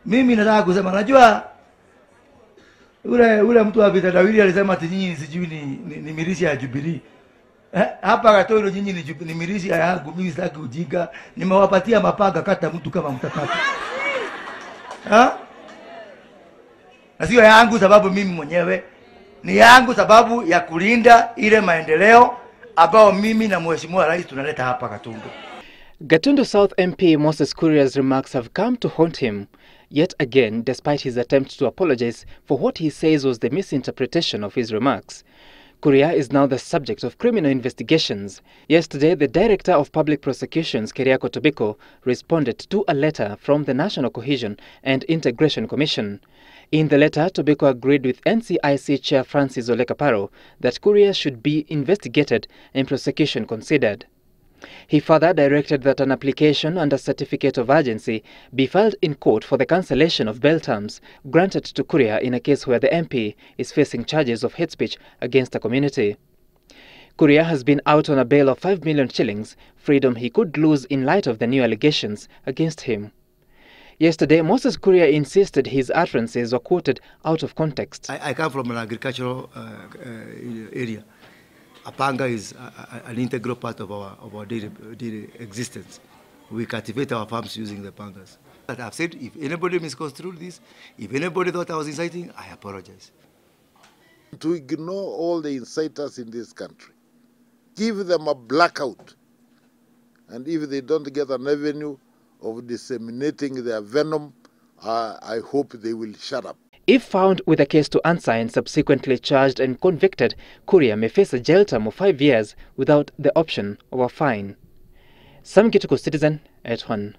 Mimi nataka kusema, najua ule mtu wa vitendawili alisema ati nyinyi sijui ni mirisi ya Jubilee. Hapa Gatoro nyinyi ni mirisi ya yangu, mimi sitaki ujinga. Nimewapatia mapanga, kata mtu kama mtataka. Na sio yangu sababu mimi mwenyewe, ni yangu sababu ya kulinda ile maendeleo ambao mimi na Mheshimiwa Rais tunaleta hapa Gatundu. Gatundu South MP Moses Kuria's remarks have come to haunt him yet again, despite his attempt to apologize for what he says was the misinterpretation of his remarks. Kuria is now the subject of criminal investigations. Yesterday, the Director of Public Prosecutions, Keriako Tobiko, responded to a letter from the National Cohesion and Integration Commission. In the letter, Tobiko agreed with NCIC Chair Francis Ole Kaparo that Kuria should be investigated and prosecution considered. He further directed that an application under certificate of urgency be filed in court for the cancellation of bail terms granted to Kuria in a case where the MP is facing charges of hate speech against a community. Kuria has been out on a bail of 5 million shillings, freedom he could lose in light of the new allegations against him. Yesterday, Moses Kuria insisted his utterances were quoted out of context. I come from an agricultural area. A panga is an integral part of our daily existence. We cultivate our farms using the pangas. But I've said, if anybody misconstrued this, if anybody thought I was inciting, I apologize. To ignore all the inciters in this country, give them a blackout, and if they don't get an avenue of disseminating their venom, I hope they will shut up. If found with a case to answer and subsequently charged and convicted, Kuria may face a jail term of 5 years without the option of a fine. Sam Gituku, Citizen at 1.